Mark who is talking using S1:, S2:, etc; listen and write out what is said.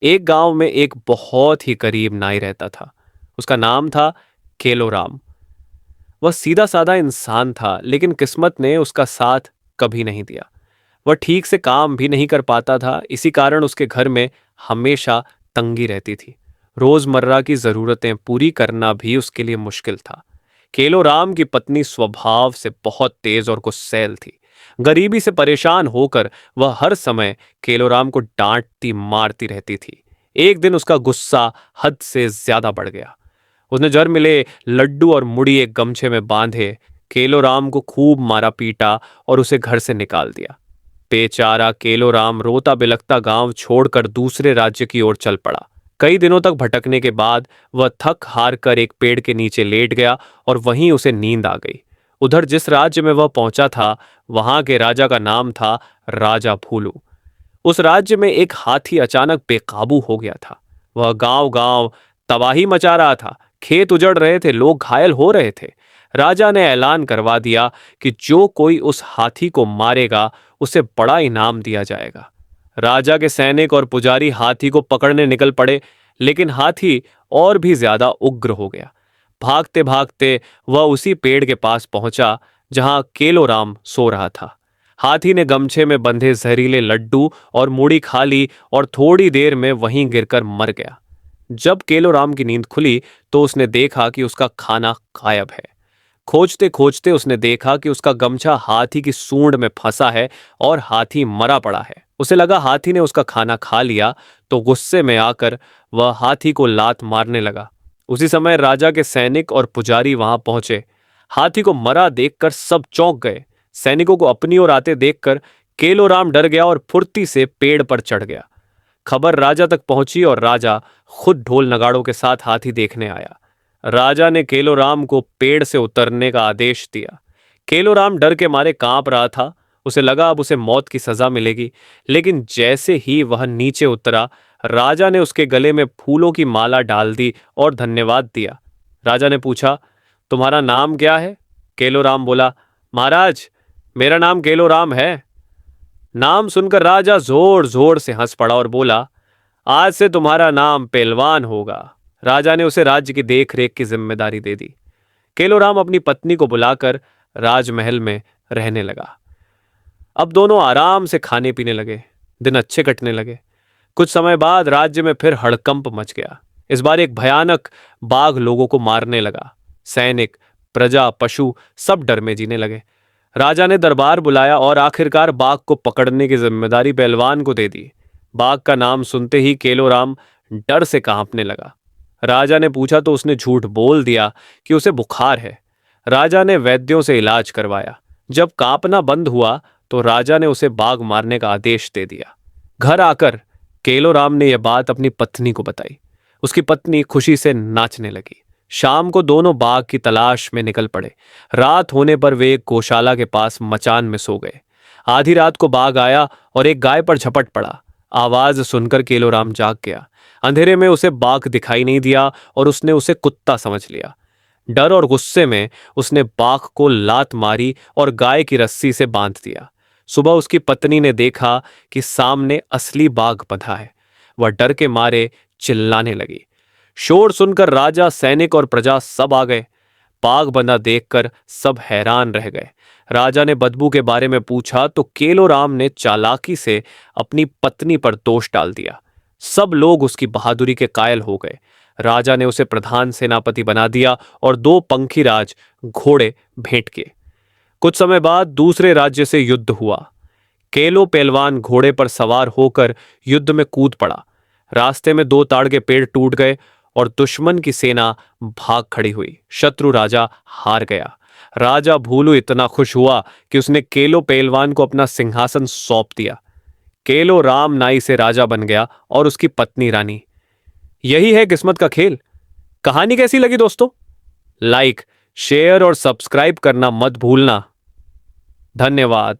S1: एक गांव में एक बहुत ही करीब नाई रहता था। उसका नाम था केलोराम। वह सीधा साधा इंसान था, लेकिन किस्मत ने उसका साथ कभी नहीं दिया। वह ठीक से काम भी नहीं कर पाता था, इसी कारण उसके घर में हमेशा तंगी रहती थी। रोजमर्रा की जरूरतें पूरी करना भी उसके लिए मुश्किल था। केलोराम की पत्नी स्वभाव से बहुत तेज और गुस्सैल थी। गरीबी से परेशान होकर वह हर समय केलोराम को डांटती मारती रहती थी। एक दिन उसका गुस्सा हद से ज्यादा बढ़ गया। उसने जर मिले लड्डू और मुड़ी एक गमछे में बांधे केलोराम को खूब मारा पीटा और उसे घर से निकाल दिया। बेचारा केलोराम रोता बिलखता गांव छोड़कर दूसरे राज्य की ओर चल पड़ा। कई दिनों तक भटकने के बाद वह थक हार कर एक पेड़ के नीचे लेट गया और वहीं उसे नींद आ गई। उधर जिस राज्य में वह पहुंचा था, वहां के राजा का नाम था राजा भूलू। उस राज्य में एक हाथी अचानक बेकाबू हो गया था। वह गांव गांव तबाही मचा रहा था। खेत उजड़ रहे थे, लोग घायल हो रहे थे। राजा ने ऐलान करवा दिया कि जो कोई उस हाथी को मारेगा उसे बड़ा इनाम दिया जाएगा। राजा के सैनिक और पुजारी हाथी को पकड़ने निकल पड़े, लेकिन हाथी और भी ज्यादा उग्र हो गया। भागते भागते वह उसी पेड़ के पास पहुंचा जहां केलोराम सो रहा था। हाथी ने गमछे में बंधे जहरीले लड्डू और मूढ़ी खा ली और थोड़ी देर में वहीं गिरकर मर गया। जब केलोराम की नींद खुली तो उसने देखा कि उसका खाना गायब है। खोजते खोजते उसने देखा कि उसका गमछा हाथी की सूंड में फंसा है और हाथी मरा पड़ा है। उसे लगा हाथी ने उसका खाना खा लिया, तो गुस्से में आकर वह हाथी को लात मारने लगा। उसी समय राजा के सैनिक और पुजारी वहां पहुंचे। हाथी को मरा देखकर सब चौंक गए। सैनिकों को अपनी ओर आते देखकर केलोराम डर गया और फुर्ती से पेड़ पर चढ़ गया। खबर राजा तक पहुंची और राजा खुद ढोल नगाड़ों के साथ हाथी देखने आया। राजा ने केलोराम को पेड़ से उतरने का आदेश दिया। केलोराम डर के मारे कांप रहा था। उसे लगा अब उसे मौत की सजा मिलेगी, लेकिन जैसे ही वह नीचे उतरा, राजा ने उसके गले में फूलों की माला डाल दी और धन्यवाद दिया। राजा ने पूछा, तुम्हारा नाम क्या है? केलोराम बोला, महाराज, मेरा नाम केलोराम है। नाम सुनकर राजा जोर जोर से हंस पड़ा और बोला, आज से तुम्हारा नाम पहलवान होगा। राजा ने उसे राज्य की देखरेख की जिम्मेदारी दे दी। केलोराम अपनी पत्नी को बुलाकर राजमहल में रहने लगा। अब दोनों आराम से खाने पीने लगे। दिन अच्छे कटने लगे। कुछ समय बाद राज्य में फिर हड़कंप मच गया। इस बार एक भयानक बाघ लोगों को मारने लगा। सैनिक, प्रजा, पशु सब डर में जीने लगे। राजा ने दरबार बुलाया और आखिरकार बाघ को पकड़ने की जिम्मेदारी पहलवान को दे दी। बाघ का नाम सुनते ही केलोराम डर से कांपने लगा। राजा ने पूछा तो उसने झूठ बोल दिया कि उसे बुखार है। राजा ने वैद्यों से इलाज करवाया। जब कांपना बंद हुआ तो राजा ने उसे बाघ मारने का आदेश दे दिया। घर आकर केलोराम ने यह बात अपनी पत्नी को बताई। उसकी पत्नी खुशी से नाचने लगी। शाम को दोनों बाघ की तलाश में निकल पड़े। रात होने पर वे एक गौशाला के पास मचान में सो गए। आधी रात को बाघ आया और एक गाय पर झपट पड़ा। आवाज सुनकर केलोराम जाग गया। अंधेरे में उसे बाघ दिखाई नहीं दिया और उसने उसे कुत्ता समझ लिया। डर और गुस्से में उसने बाघ को लात मारी और गाय की रस्सी से बांध दिया। सुबह उसकी पत्नी ने देखा कि सामने असली बाघ बंधा है। वह डर के मारे चिल्लाने लगी। शोर सुनकर राजा, सैनिक और प्रजा सब आ गए। बाघ बंधा देखकर सब हैरान रह गए। राजा ने बदबू के बारे में पूछा तो केलोराम ने चालाकी से अपनी पत्नी पर दोष डाल दिया। सब लोग उसकी बहादुरी के कायल हो गए। राजा ने उसे प्रधान सेनापति बना दिया और दो पंखीराज घोड़े भेंट किए। कुछ समय बाद दूसरे राज्य से युद्ध हुआ। केलो पहलवान घोड़े पर सवार होकर युद्ध में कूद पड़ा। रास्ते में दो ताड़ के पेड़ टूट गए और दुश्मन की सेना भाग खड़ी हुई। शत्रु राजा हार गया। राजा भूलू इतना खुश हुआ कि उसने केलो पहलवान को अपना सिंहासन सौंप दिया। केलो राम नाई से राजा बन गया और उसकी पत्नी रानी। यही है किस्मत का खेल। कहानी कैसी लगी दोस्तों? लाइक, शेयर और सब्सक्राइब करना मत भूलना। धन्यवाद।